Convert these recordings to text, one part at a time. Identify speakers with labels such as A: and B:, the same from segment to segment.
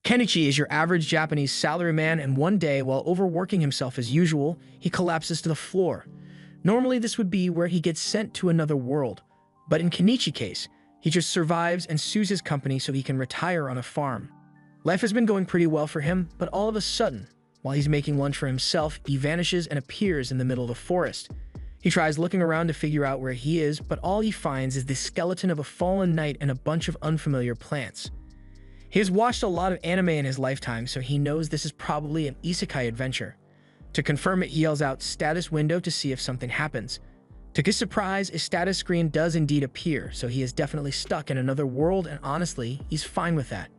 A: Kenichi is your average Japanese salaryman, and one day, while overworking himself as usual, he collapses to the floor. Normally, this would be where he gets sent to another world, but in Kenichi's case, he just survives and sues his company so he can retire on a farm. Life has been going pretty well for him, but all of a sudden, while he's making lunch for himself, he vanishes and appears in the middle of the forest. He tries looking around to figure out where he is, but all he finds is the skeleton of a fallen knight and a bunch of unfamiliar plants. He has watched a lot of anime in his lifetime, so he knows this is probably an isekai adventure. To confirm it, he yells out "status window" to see if something happens. To his surprise, a status screen does indeed appear, so he is definitely stuck in another world, and honestly, he's fine with that.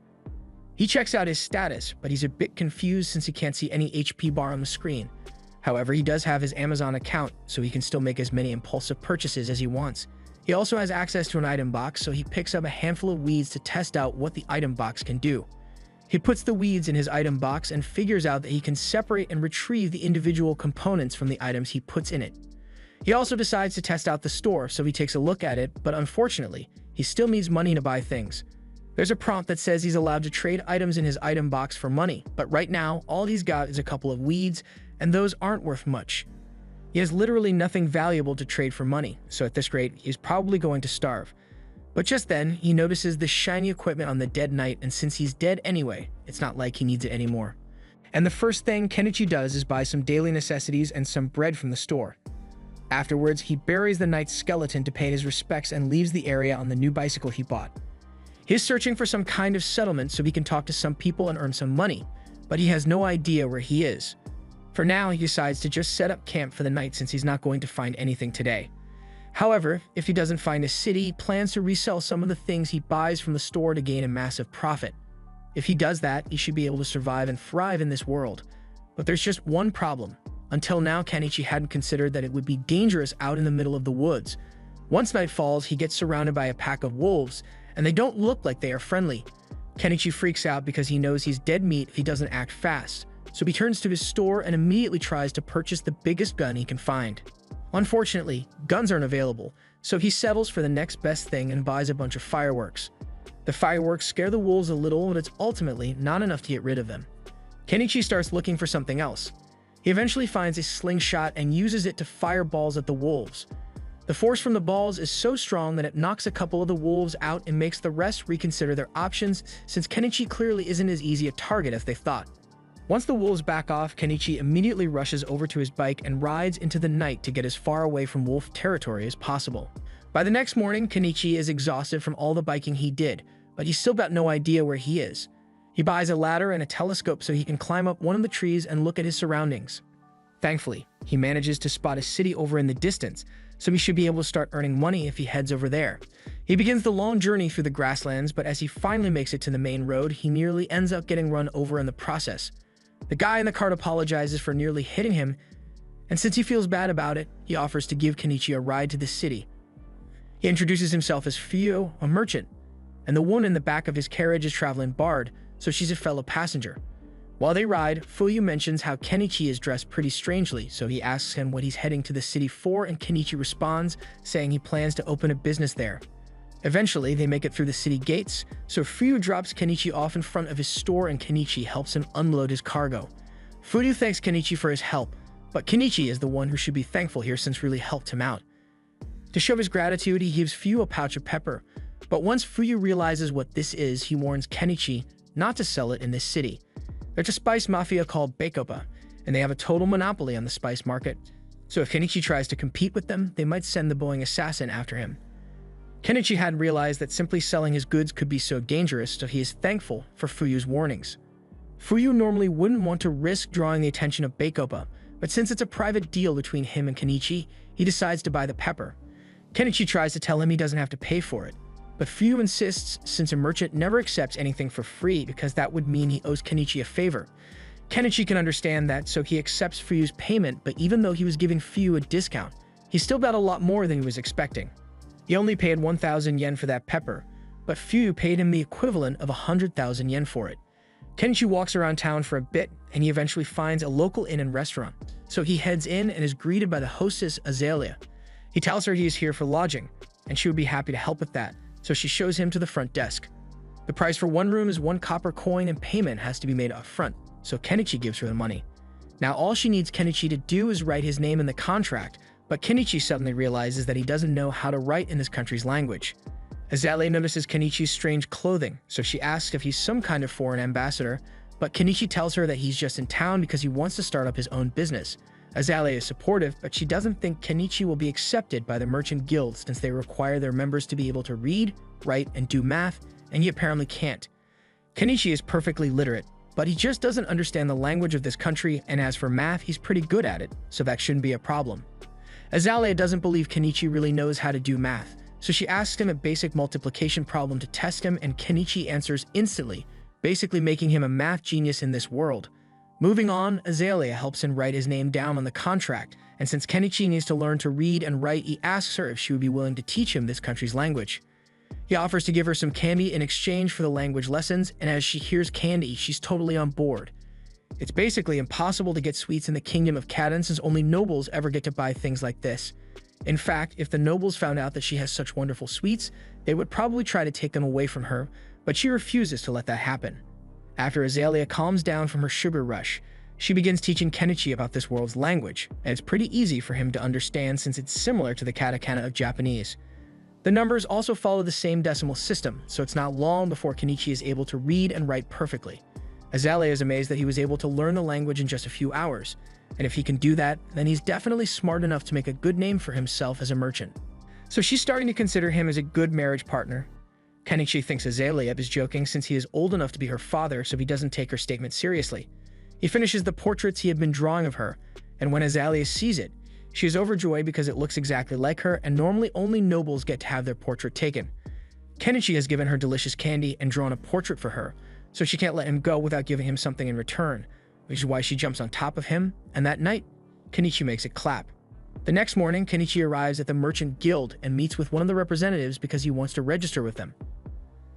A: He checks out his status, but he's a bit confused since he can't see any HP bar on the screen. However, he does have his Amazon account, so he can still make as many impulsive purchases as he wants. He also has access to an item box, so he picks up a handful of weeds to test out what the item box can do. He puts the weeds in his item box and figures out that he can separate and retrieve the individual components from the items he puts in it. He also decides to test out the store, so he takes a look at it, but unfortunately, he still needs money to buy things. There's a prompt that says he's allowed to trade items in his item box for money, but right now, all he's got is a couple of weeds, and those aren't worth much. He has literally nothing valuable to trade for money, so at this rate, he's probably going to starve. But just then, he notices the shiny equipment on the dead knight, and since he's dead anyway, it's not like he needs it anymore. And the first thing Kenichi does is buy some daily necessities and some bread from the store. Afterwards, he buries the knight's skeleton to pay his respects and leaves the area on the new bicycle he bought. He's searching for some kind of settlement so he can talk to some people and earn some money, but he has no idea where he is. For now, he decides to just set up camp for the night since he's not going to find anything today. However, if he doesn't find a city, he plans to resell some of the things he buys from the store to gain a massive profit. If he does that, he should be able to survive and thrive in this world. But there's just one problem. Until now, Kenichi hadn't considered that it would be dangerous out in the middle of the woods. Once night falls, he gets surrounded by a pack of wolves, and they don't look like they are friendly. Kenichi freaks out because he knows he's dead meat if he doesn't act fast, so he turns to his store and immediately tries to purchase the biggest gun he can find. Unfortunately, guns aren't available, so he settles for the next best thing and buys a bunch of fireworks. The fireworks scare the wolves a little, but it's ultimately not enough to get rid of them. Kenichi starts looking for something else. He eventually finds a slingshot and uses it to fire balls at the wolves. The force from the balls is so strong that it knocks a couple of the wolves out and makes the rest reconsider their options, since Kenichi clearly isn't as easy a target as they thought. Once the wolves back off, Kenichi immediately rushes over to his bike and rides into the night to get as far away from wolf territory as possible. By the next morning, Kenichi is exhausted from all the biking he did, but he's still got no idea where he is. He buys a ladder and a telescope so he can climb up one of the trees and look at his surroundings. Thankfully, he manages to spot a city over in the distance, so he should be able to start earning money if he heads over there. He begins the long journey through the grasslands, but as he finally makes it to the main road, he nearly ends up getting run over in the process. The guy in the cart apologizes for nearly hitting him, and since he feels bad about it, he offers to give Kenichi a ride to the city. He introduces himself as Fuyo, a merchant, and the woman in the back of his carriage is traveling Bard, so she's a fellow passenger. While they ride, Fuyu mentions how Kenichi is dressed pretty strangely, so he asks him what he's heading to the city for, and Kenichi responds, saying he plans to open a business there. Eventually, they make it through the city gates, so Fuyu drops Kenichi off in front of his store and Kenichi helps him unload his cargo. Fuyu thanks Kenichi for his help, but Kenichi is the one who should be thankful here since really helped him out. To show his gratitude, he gives Fuyu a pouch of pepper, but once Fuyu realizes what this is, he warns Kenichi not to sell it in this city. There's a spice mafia called Bacopa, and they have a total monopoly on the spice market, so if Kenichi tries to compete with them, they might send the Boeing assassin after him. Kenichi hadn't realized that simply selling his goods could be so dangerous, so he is thankful for Fuyu's warnings. Fuyu normally wouldn't want to risk drawing the attention of Bacopa, but since it's a private deal between him and Kenichi, he decides to buy the pepper. Kenichi tries to tell him he doesn't have to pay for it, but Fuyu insists since a merchant never accepts anything for free because that would mean he owes Kenichi a favor. Kenichi can understand that, so he accepts Fuyu's payment, but even though he was giving Fuyu a discount, he still got a lot more than he was expecting. He only paid 1,000 yen for that pepper, but Fuyu paid him the equivalent of 100,000 yen for it. Kenichi walks around town for a bit, and he eventually finds a local inn and restaurant, so he heads in and is greeted by the hostess Azalea. He tells her he is here for lodging, and she would be happy to help with that, so she shows him to the front desk. The price for one room is 1 copper coin and payment has to be made up front, so Kenichi gives her the money. Now all she needs Kenichi to do is write his name in the contract, but Kenichi suddenly realizes that he doesn't know how to write in this country's language. Azalea notices Kenichi's strange clothing, so she asks if he's some kind of foreign ambassador, but Kenichi tells her that he's just in town because he wants to start up his own business. Azalea is supportive, but she doesn't think Kenichi will be accepted by the merchant guild since they require their members to be able to read, write, and do math, and he apparently can't. Kenichi is perfectly literate, but he just doesn't understand the language of this country, and as for math, he's pretty good at it, so that shouldn't be a problem. Azalea doesn't believe Kenichi really knows how to do math, so she asks him a basic multiplication problem to test him, and Kenichi answers instantly, basically making him a math genius in this world. Moving on, Azalea helps him write his name down on the contract, and since Kenichi needs to learn to read and write, he asks her if she would be willing to teach him this country's language. He offers to give her some candy in exchange for the language lessons, and as she hears candy, she's totally on board. It's basically impossible to get sweets in the kingdom of Cadon since only nobles ever get to buy things like this. In fact, if the nobles found out that she has such wonderful sweets, they would probably try to take them away from her, but she refuses to let that happen. After Azalea calms down from her sugar rush, she begins teaching Kenichi about this world's language, and it's pretty easy for him to understand since it's similar to the katakana of Japanese. The numbers also follow the same decimal system, so it's not long before Kenichi is able to read and write perfectly. Azalea is amazed that he was able to learn the language in just a few hours, and if he can do that, then he's definitely smart enough to make a good name for himself as a merchant. So she's starting to consider him as a good marriage partner. Kenichi thinks Azalea is joking since he is old enough to be her father, so he doesn't take her statement seriously. He finishes the portraits he had been drawing of her, and when Azalea sees it, she is overjoyed because it looks exactly like her, and normally only nobles get to have their portrait taken. Kenichi has given her delicious candy and drawn a portrait for her, so she can't let him go without giving him something in return, which is why she jumps on top of him, and that night, Kenichi makes it clap. The next morning, Kenichi arrives at the Merchant Guild and meets with one of the representatives because he wants to register with them.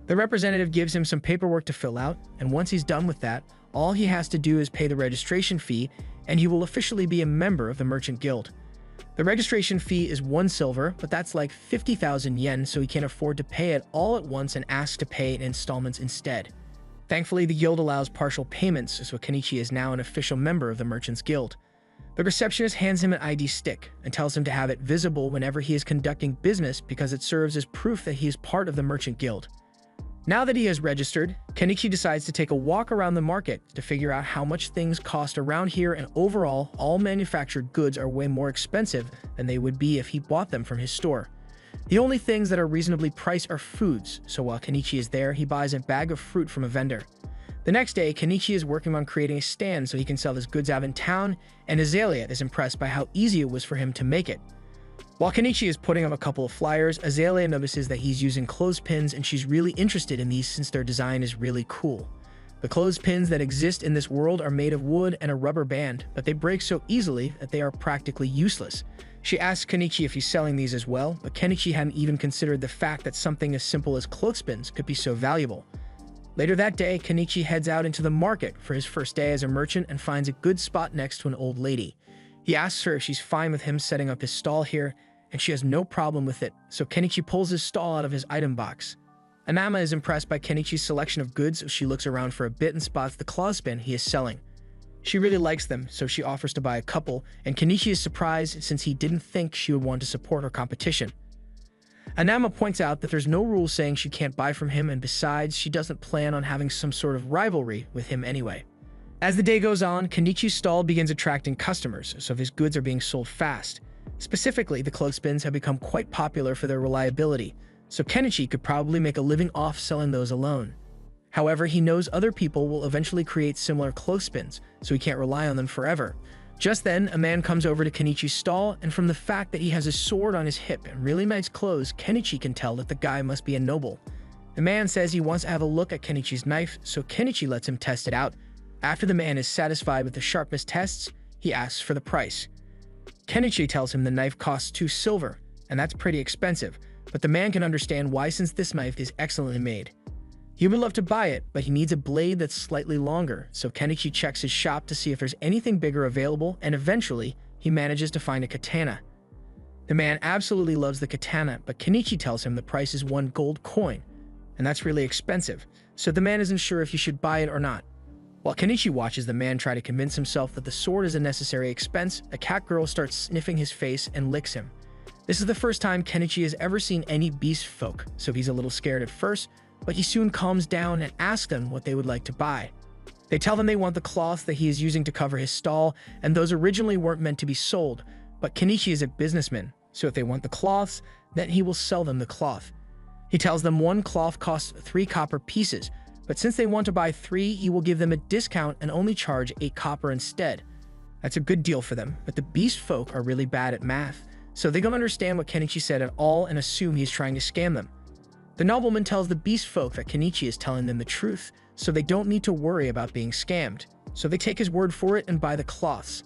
A: The representative gives him some paperwork to fill out, and once he's done with that, all he has to do is pay the registration fee, and he will officially be a member of the Merchant Guild. The registration fee is 1 silver, but that's like 50,000 yen, so he can't afford to pay it all at once and asks to pay it in installments instead. Thankfully, the guild allows partial payments, so Kenichi is now an official member of the Merchants Guild. The receptionist hands him an ID stick and tells him to have it visible whenever he is conducting business because it serves as proof that he is part of the Merchant Guild. Now that he has registered, Kenichi decides to take a walk around the market to figure out how much things cost around here, and overall, all manufactured goods are way more expensive than they would be if he bought them from his store. The only things that are reasonably priced are foods, so while Kenichi is there, he buys a bag of fruit from a vendor. The next day, Kenichi is working on creating a stand so he can sell his goods out in town, and Azalea is impressed by how easy it was for him to make it. While Kenichi is putting up a couple of flyers, Azalea notices that he's using clothespins, and she's really interested in these since their design is really cool. The clothespins that exist in this world are made of wood and a rubber band, but they break so easily that they are practically useless. She asks Kenichi if he's selling these as well, but Kenichi hadn't even considered the fact that something as simple as clothespins could be so valuable. Later that day, Kenichi heads out into the market for his first day as a merchant and finds a good spot next to an old lady. He asks her if she's fine with him setting up his stall here, and she has no problem with it, so Kenichi pulls his stall out of his item box. Anama is impressed by Kenichi's selection of goods, so she looks around for a bit and spots the clothespin he is selling. She really likes them, so she offers to buy a couple, and Kenichi is surprised since he didn't think she would want to support her competition. Anama points out that there's no rule saying she can't buy from him, and besides, she doesn't plan on having some sort of rivalry with him anyway. As the day goes on, Kenichi's stall begins attracting customers, so his goods are being sold fast. Specifically, the clothespins have become quite popular for their reliability, so Kenichi could probably make a living off selling those alone. However, he knows other people will eventually create similar clothespins, so he can't rely on them forever. Just then, a man comes over to Kenichi's stall, and from the fact that he has a sword on his hip and really nice clothes, Kenichi can tell that the guy must be a noble. The man says he wants to have a look at Kenichi's knife, so Kenichi lets him test it out. After the man is satisfied with the sharpness tests, he asks for the price. Kenichi tells him the knife costs 2 silver, and that's pretty expensive, but the man can understand why since this knife is excellently made. He would love to buy it, but he needs a blade that's slightly longer, so Kenichi checks his shop to see if there's anything bigger available, and eventually, he manages to find a katana. The man absolutely loves the katana, but Kenichi tells him the price is 1 gold coin, and that's really expensive, so the man isn't sure if he should buy it or not. While Kenichi watches the man try to convince himself that the sword is a necessary expense, a cat girl starts sniffing his face and licks him. This is the first time Kenichi has ever seen any beast folk, so he's a little scared at first, but he soon calms down and asks them what they would like to buy. They tell them they want the cloth that he is using to cover his stall, and those originally weren't meant to be sold, but Kenichi is a businessman, so if they want the cloths, then he will sell them the cloth. He tells them one cloth costs 3 copper pieces, but since they want to buy 3, he will give them a discount and only charge 8 copper instead. That's a good deal for them, but the beast folk are really bad at math, so they don't understand what Kenichi said at all and assume he's trying to scam them. The nobleman tells the beast folk that Kenichi is telling them the truth, so they don't need to worry about being scammed. So they take his word for it and buy the cloths.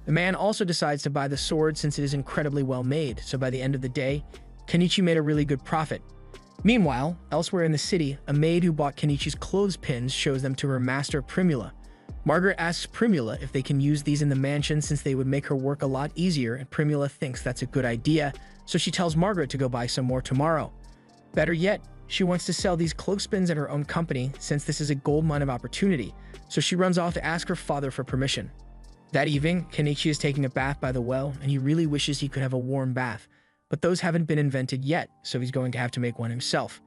A: The man also decides to buy the sword since it is incredibly well made, so by the end of the day, Kenichi made a really good profit. Meanwhile, elsewhere in the city, a maid who bought Kenichi's clothespins shows them to her master Primula. Margaret asks Primula if they can use these in the mansion since they would make her work a lot easier, and Primula thinks that's a good idea, so she tells Margaret to go buy some more tomorrow. Better yet, she wants to sell these clothespins at her own company since this is a goldmine of opportunity, so she runs off to ask her father for permission. That evening, Kenichi is taking a bath by the well, and he really wishes he could have a warm bath, but those haven't been invented yet, so he's going to have to make one himself.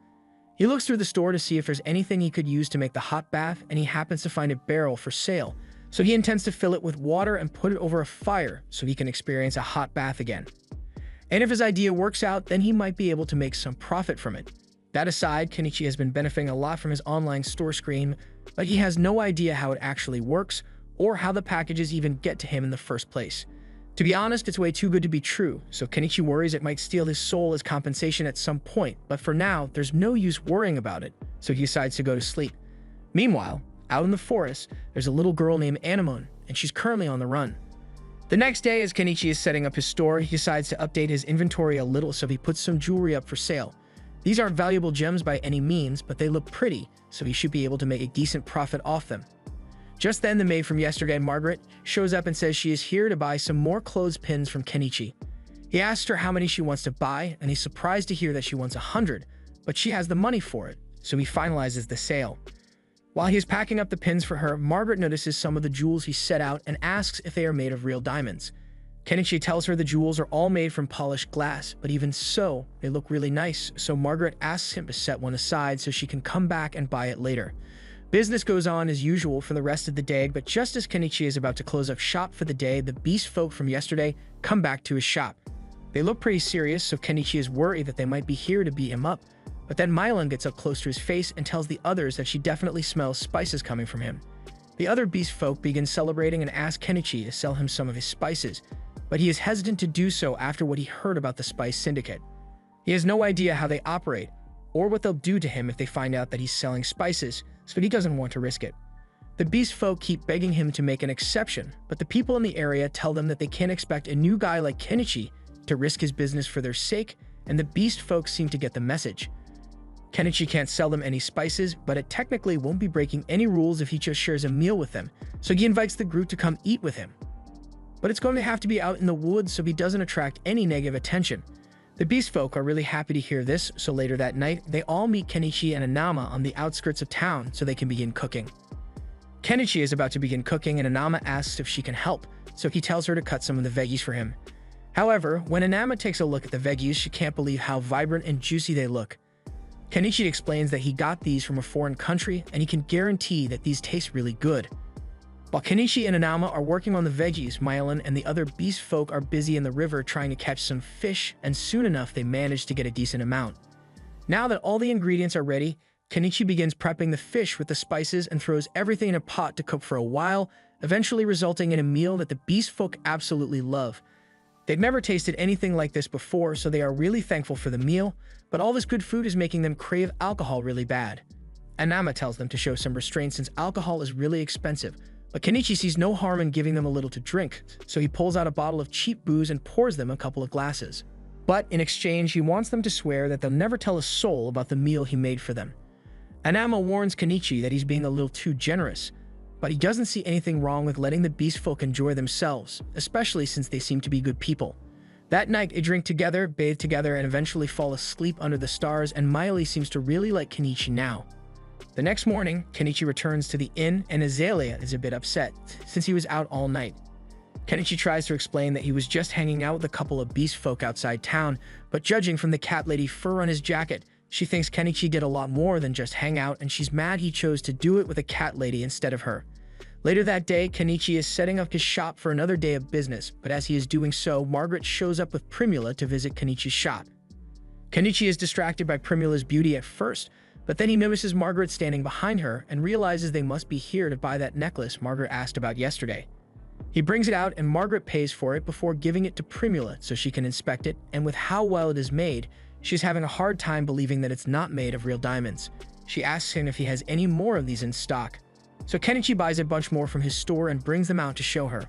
A: He looks through the store to see if there's anything he could use to make the hot bath, and he happens to find a barrel for sale, so he intends to fill it with water and put it over a fire so he can experience a hot bath again. And if his idea works out, then he might be able to make some profit from it. That aside, Kenichi has been benefiting a lot from his online store screen, but he has no idea how it actually works or how the packages even get to him in the first place. To be honest, it's way too good to be true, so Kenichi worries it might steal his soul as compensation at some point, but for now, there's no use worrying about it, so he decides to go to sleep. Meanwhile, out in the forest, there's a little girl named Anemone, and she's currently on the run. The next day, as Kenichi is setting up his store, he decides to update his inventory a little, so he puts some jewelry up for sale. These aren't valuable gems by any means, but they look pretty, so he should be able to make a decent profit off them. Just then, the maid from yesterday, Margaret, shows up and says she is here to buy some more clothespins from Kenichi. He asks her how many she wants to buy, and he's surprised to hear that she wants 100, but she has the money for it, so he finalizes the sale. While he is packing up the pins for her, Margaret notices some of the jewels he set out and asks if they are made of real diamonds. Kenichi tells her the jewels are all made from polished glass, but even so, they look really nice, so Margaret asks him to set one aside so she can come back and buy it later. Business goes on as usual for the rest of the day, but just as Kenichi is about to close up shop for the day, the beast folk from yesterday come back to his shop. They look pretty serious, so Kenichi is worried that they might be here to beat him up, but then Mylan gets up close to his face and tells the others that she definitely smells spices coming from him. The other beast folk begin celebrating and ask Kenichi to sell him some of his spices, but he is hesitant to do so after what he heard about the Spice Syndicate. He has no idea how they operate, or what they'll do to him if they find out that he's selling spices, so he doesn't want to risk it. The beast folk keep begging him to make an exception, but the people in the area tell them that they can't expect a new guy like Kenichi to risk his business for their sake, and the beast folk seem to get the message. Kenichi can't sell them any spices, but it technically won't be breaking any rules if he just shares a meal with them, so he invites the group to come eat with him. But it's going to have to be out in the woods so he doesn't attract any negative attention. The beast folk are really happy to hear this, so later that night, they all meet Kenichi and Anama on the outskirts of town so they can begin cooking. Kenichi is about to begin cooking and Anama asks if she can help, so he tells her to cut some of the veggies for him. However, when Anama takes a look at the veggies, she can't believe how vibrant and juicy they look. Kenichi explains that he got these from a foreign country and he can guarantee that these taste really good. While Kenichi and Anama are working on the veggies, Mylan and the other beast folk are busy in the river trying to catch some fish, and soon enough they manage to get a decent amount. Now that all the ingredients are ready, Kenichi begins prepping the fish with the spices and throws everything in a pot to cook for a while, eventually resulting in a meal that the beast folk absolutely love. They've never tasted anything like this before, so they are really thankful for the meal, but all this good food is making them crave alcohol really bad. Anama tells them to show some restraint since alcohol is really expensive, but Kenichi sees no harm in giving them a little to drink, so he pulls out a bottle of cheap booze and pours them a couple of glasses. But in exchange, he wants them to swear that they'll never tell a soul about the meal he made for them. Anama warns Kenichi that he's being a little too generous, but he doesn't see anything wrong with letting the beast folk enjoy themselves, especially since they seem to be good people. That night, they drink together, bathe together, and eventually fall asleep under the stars, and Miley seems to really like Kenichi now. The next morning, Kenichi returns to the inn and Azalea is a bit upset since he was out all night. Kenichi tries to explain that he was just hanging out with a couple of beast folk outside town, but judging from the cat lady fur on his jacket, she thinks Kenichi did a lot more than just hang out, and she's mad he chose to do it with a cat lady instead of her. Later that day, Kenichi is setting up his shop for another day of business, but as he is doing so, Margaret shows up with Primula to visit Kenichi's shop. Kenichi is distracted by Primula's beauty at first, but then he notices Margaret standing behind her and realizes they must be here to buy that necklace Margaret asked about yesterday. He brings it out and Margaret pays for it before giving it to Primula so she can inspect it, and with how well it is made, she's having a hard time believing that it's not made of real diamonds. She asks him if he has any more of these in stock. So Kenichi buys a bunch more from his store and brings them out to show her.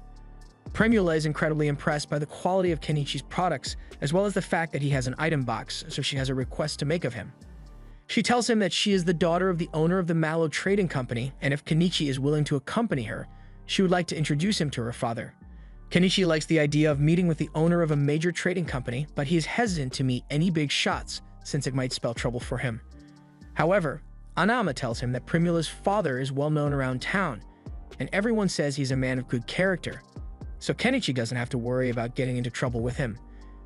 A: Primula is incredibly impressed by the quality of Kenichi's products, as well as the fact that he has an item box, so she has a request to make of him. She tells him that she is the daughter of the owner of the Mallow Trading Company, and if Kenichi is willing to accompany her, she would like to introduce him to her father. Kenichi likes the idea of meeting with the owner of a major trading company, but he is hesitant to meet any big shots, since it might spell trouble for him. However, Anama tells him that Primula's father is well known around town, and everyone says he's a man of good character, so Kenichi doesn't have to worry about getting into trouble with him.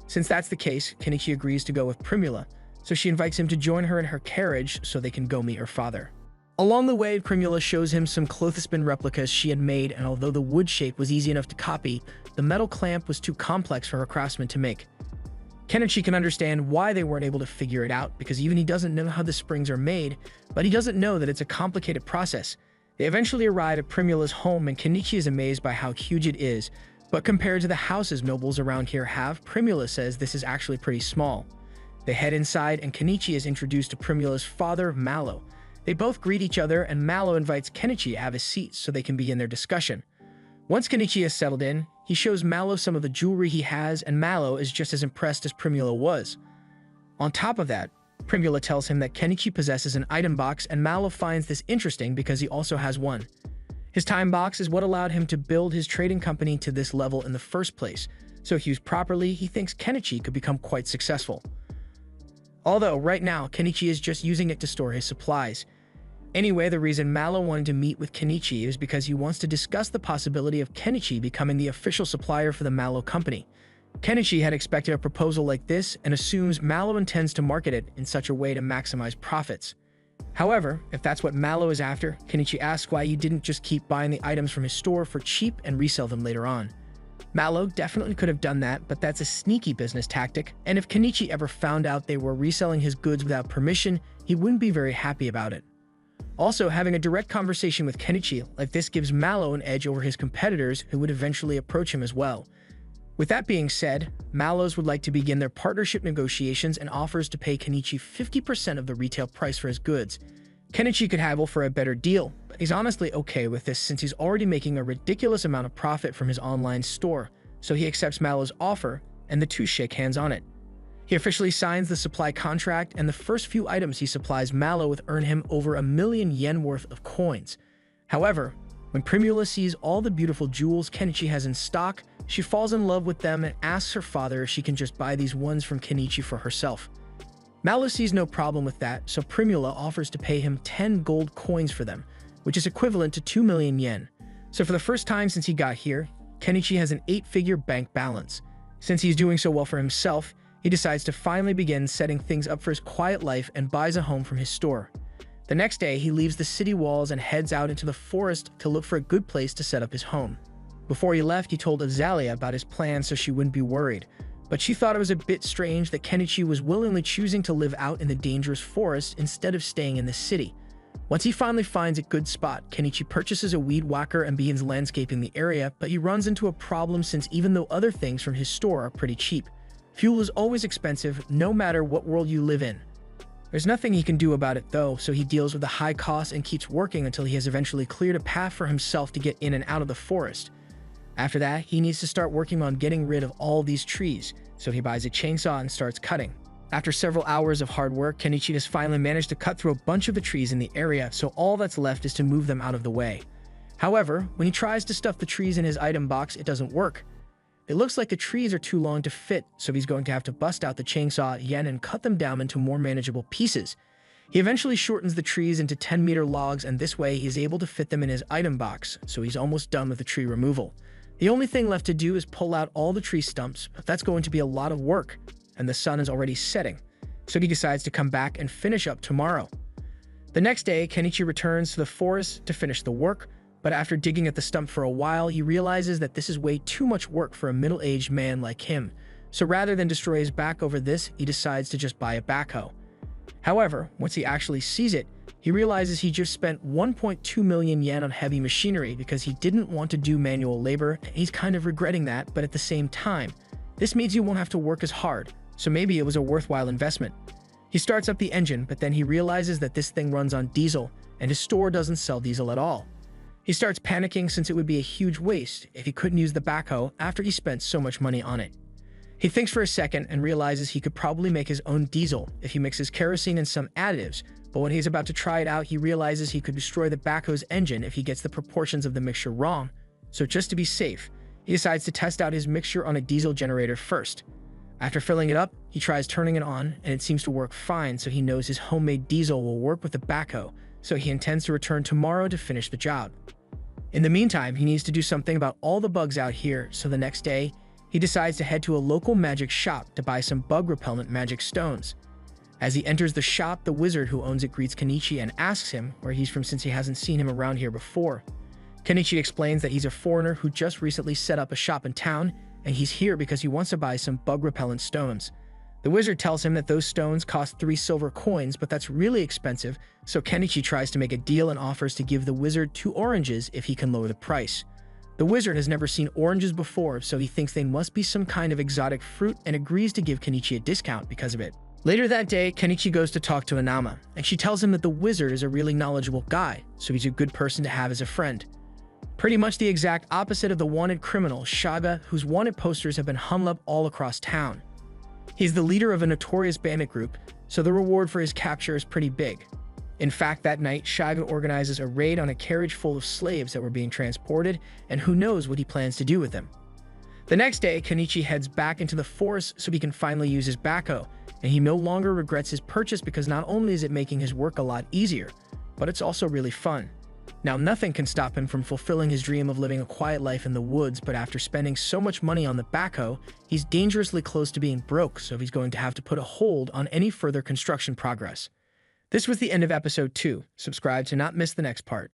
A: Since that's the case, Kenichi agrees to go with Primula, so she invites him to join her in her carriage so they can go meet her father. Along the way, Primula shows him some clothespin replicas she had made, and although the wood shape was easy enough to copy, the metal clamp was too complex for her craftsman to make. Kenichi can understand why they weren't able to figure it out, because even he doesn't know how the springs are made, but he doesn't know that it's a complicated process. They eventually arrive at Primula's home, and Kenichi is amazed by how huge it is, but compared to the houses nobles around here have, Primula says this is actually pretty small. They head inside, and Kenichi is introduced to Primula's father, Mallow. They both greet each other, and Mallow invites Kenichi to have a seat so they can begin their discussion. Once Kenichi is settled in, he shows Mallow some of the jewelry he has, and Mallow is just as impressed as Primula was. On top of that, Primula tells him that Kenichi possesses an item box, and Mallow finds this interesting because he also has one. His time box is what allowed him to build his trading company to this level in the first place, so if used properly, he thinks Kenichi could become quite successful. Although, right now, Kenichi is just using it to store his supplies. Anyway, the reason Mallow wanted to meet with Kenichi is because he wants to discuss the possibility of Kenichi becoming the official supplier for the Mallow company. Kenichi had expected a proposal like this and assumes Mallow intends to market it in such a way to maximize profits. However, if that's what Mallow is after, Kenichi asks why he didn't just keep buying the items from his store for cheap and resell them later on. Mallow definitely could have done that, but that's a sneaky business tactic, and if Kenichi ever found out they were reselling his goods without permission, he wouldn't be very happy about it. Also, having a direct conversation with Kenichi like this gives Mallow an edge over his competitors who would eventually approach him as well. With that being said, Mallows would like to begin their partnership negotiations and offers to pay Kenichi 50% of the retail price for his goods. Kenichi could haggle for a better deal, but he's honestly okay with this since he's already making a ridiculous amount of profit from his online store, so he accepts Mallow's offer, and the two shake hands on it. He officially signs the supply contract, and the first few items he supplies Mallow with earn him over 1 million yen worth of coins. However, when Primula sees all the beautiful jewels Kenichi has in stock, she falls in love with them and asks her father if she can just buy these ones from Kenichi for herself. Mallow sees no problem with that, so Primula offers to pay him 10 gold coins for them, which is equivalent to 2 million yen. So for the first time since he got here, Kenichi has an 8-figure bank balance. Since he's doing so well for himself, he decides to finally begin setting things up for his quiet life and buys a home from his store. The next day, he leaves the city walls and heads out into the forest to look for a good place to set up his home. Before he left, he told Azalea about his plan so she wouldn't be worried, but she thought it was a bit strange that Kenichi was willingly choosing to live out in the dangerous forest instead of staying in the city. Once he finally finds a good spot, Kenichi purchases a weed whacker and begins landscaping the area, but he runs into a problem since even though other things from his store are pretty cheap, fuel is always expensive no matter what world you live in. There's nothing he can do about it though, so he deals with the high cost and keeps working until he has eventually cleared a path for himself to get in and out of the forest. After that, he needs to start working on getting rid of all these trees, so he buys a chainsaw and starts cutting. After several hours of hard work, Kenichi has finally managed to cut through a bunch of the trees in the area, so all that's left is to move them out of the way. However, when he tries to stuff the trees in his item box, it doesn't work. It looks like the trees are too long to fit, so he's going to have to bust out the chainsaw again and cut them down into more manageable pieces. He eventually shortens the trees into 10-meter logs, and this way he is able to fit them in his item box, so he's almost done with the tree removal. The only thing left to do is pull out all the tree stumps, but that's going to be a lot of work, and the sun is already setting, so he decides to come back and finish up tomorrow. The next day, Kenichi returns to the forest to finish the work, but after digging at the stump for a while, he realizes that this is way too much work for a middle-aged man like him, so rather than destroy his back over this, he decides to just buy a backhoe. However, once he actually sees it, he realizes he just spent 1.2 million yen on heavy machinery because he didn't want to do manual labor, and he's kind of regretting that, but at the same time, this means you won't have to work as hard, so maybe it was a worthwhile investment. He starts up the engine, but then he realizes that this thing runs on diesel, and his store doesn't sell diesel at all. He starts panicking since it would be a huge waste if he couldn't use the backhoe after he spent so much money on it. He thinks for a second and realizes he could probably make his own diesel if he mixes kerosene and some additives, but when he's about to try it out, he realizes he could destroy the backhoe's engine if he gets the proportions of the mixture wrong. So just to be safe, he decides to test out his mixture on a diesel generator first. After filling it up, he tries turning it on, and it seems to work fine, so he knows his homemade diesel will work with the backhoe, so he intends to return tomorrow to finish the job. In the meantime, he needs to do something about all the bugs out here, so the next day, he decides to head to a local magic shop to buy some bug-repellent magic stones. As he enters the shop, the wizard who owns it greets Kenichi and asks him where he's from since he hasn't seen him around here before. Kenichi explains that he's a foreigner who just recently set up a shop in town, and he's here because he wants to buy some bug-repellent stones. The wizard tells him that those stones cost 3 silver coins, but that's really expensive, so Kenichi tries to make a deal and offers to give the wizard 2 oranges if he can lower the price. The wizard has never seen oranges before, so he thinks they must be some kind of exotic fruit and agrees to give Kenichi a discount because of it. Later that day, Kenichi goes to talk to Anama, and she tells him that the wizard is a really knowledgeable guy, so he's a good person to have as a friend. Pretty much the exact opposite of the wanted criminal, Shaga, whose wanted posters have been hung up all across town. He's the leader of a notorious bandit group, so the reward for his capture is pretty big. In fact, that night, Shaga organizes a raid on a carriage full of slaves that were being transported, and who knows what he plans to do with them. The next day, Kenichi heads back into the forest so he can finally use his backhoe, and he no longer regrets his purchase because not only is it making his work a lot easier, but it's also really fun. Now, nothing can stop him from fulfilling his dream of living a quiet life in the woods, but after spending so much money on the backhoe, he's dangerously close to being broke, so he's going to have to put a hold on any further construction progress. This was the end of episode 2. Subscribe to not miss the next part.